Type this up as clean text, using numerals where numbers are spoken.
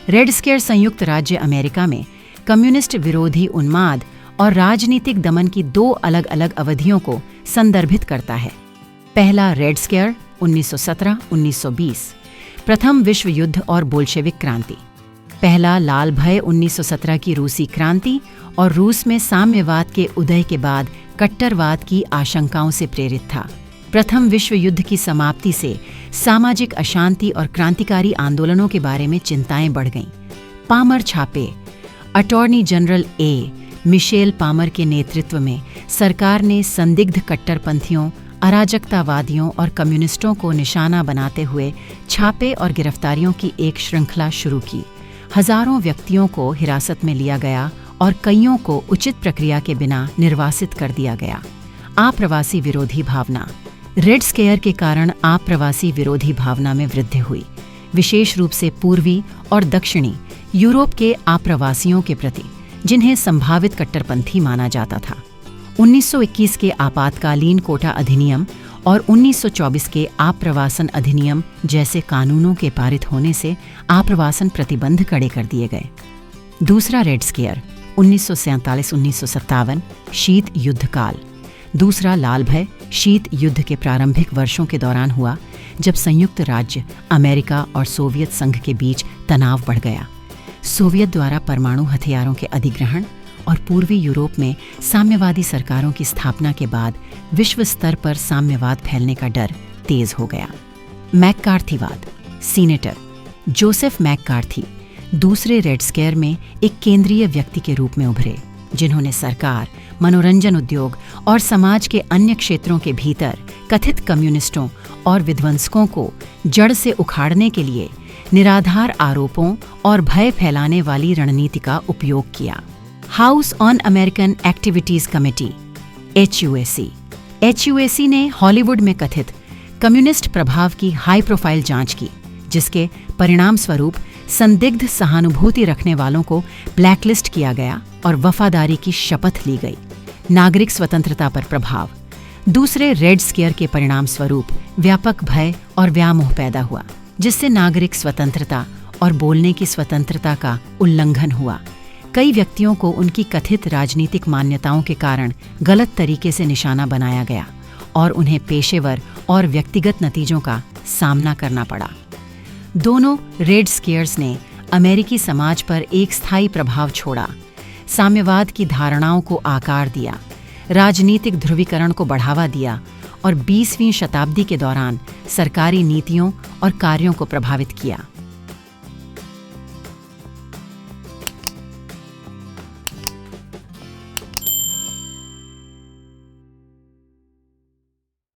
Red square संयुक्त राज्य America में कम्युनिस्ट विरोधी उन्माद और राजनीतिक दमन की दो अलग अलग अवधियों को संदर्भित करता है। पहला रेड स्केयर 1917-1920, प्रथम विश्व युद्ध और बोल्शेविक क्रांति। पहला लाल भय 1917 की रूसी क्रांति और रूस में साम्यवाद के उदय के बाद कट्टरवाद की आशंकाओं से प्रेरित था। प्रथम विश्व युद्ध की समाप्ति से सामाजिक अशांति और क्रांतिकारी आंदोलनों के बारे में चिंताएं बढ़ गईं। पामर छापे। अटॉर्नी जनरल मिशेल पामर के नेतृत्व में सरकार ने संदिग्ध कट्टरपंथियों, अराजकतावादियों और कम्युनिस्टों को निशाना बनाते हुए छापे और गिरफ्तारियों की एक श्रृंखला शुरू की। हजारों व्यक्तियों को हिरासत में लिया गया और कईयों को उचित प्रक्रिया के बिना निर्वासित कर दिया गया। आप्रवासी विरोधी भावना। रेड स्केयर के कारण आप्रवासी विरोधी भावना में वृद्धि हुई, विशेष रूप से पूर्वी और दक्षिणी यूरोप के आप्रवासियों के प्रति, जिन्हें संभावित कट्टरपंथी माना जाता था। 1921 के आपातकालीन कोटा अधिनियम और 1924 के आप्रवासन अधिनियम जैसे कानूनों के पारित होने से आप्रवासन प्रतिबंध कड़े कर दिए गए। दूसरा रेड स्केयर 1947-1957 शीत युद्ध काल। दूसरा लाल भय शीत युद्ध के प्रारंभिक वर्षों के दौरान हुआ, जब संयुक्त राज्य अमेरिका और सोवियत संघ के बीच तनाव बढ़ गया। सोवियत द्वारा परमाणु हथियारों के अधिग्रहण और पूर्वी यूरोप में साम्यवादी सरकारों की स्थापना के बाद विश्व स्तर पर साम्यवाद फैलने का डर तेज हो गया। मैककार्थीवाद। सीनेटर जोसेफ मैककार्थी दूसरे रेड स्केयर में एक केंद्रीय व्यक्ति के रूप में उभरे, जिन्होंने सरकार, मनोरंजन उद्योग और समाज के अन्य क्षेत्रों के भीतर कथित कम्युनिस्टों और विध्वंसकों को जड़ से उखाड़ने के लिए निराधार आरोपों और भय फैलाने वाली रणनीति का उपयोग किया। House on American activities committee HUAC ने हॉलीवुड में कथित कम्युनिस्ट प्रभाव की हाई प्रोफाइल जांच की, जिसके परिणाम स्वरूप संदिग्ध सहानुभूति रखने वालों को ब्लैकलिस्ट किया गया और वफादारी की शपथ ली गई। नागरिक स्वतंत्रता पर प्रभाव। दूसरे रेड स्केयर के परिणाम स्वरूप व्यापक भय और व्यामोह पैदा हुआ, जिससे नागरिक स्वतंत्रता और बोलने की स्वतंत्रता का उल्लंघन हुआ। कई व्यक्तियों को उनकी कथित राजनीतिक मान्यताओं के कारण गलत तरीके से निशाना बनाया गया और उन्हें पेशेवर और व्यक्तिगत नतीजों का सामना करना पड़ा। दोनों रेड स्केयर्स ने अमेरिकी समाज पर एक स्थायी प्रभाव छोड़ा, साम्यवाद की धारणाओं को आकार दिया, राजनीतिक ध्रुवीकरण को बढ़ावा दिया और 20वीं शताब्दी के दौरान सरकारी नीतियों और कार्यों को प्रभावित किया।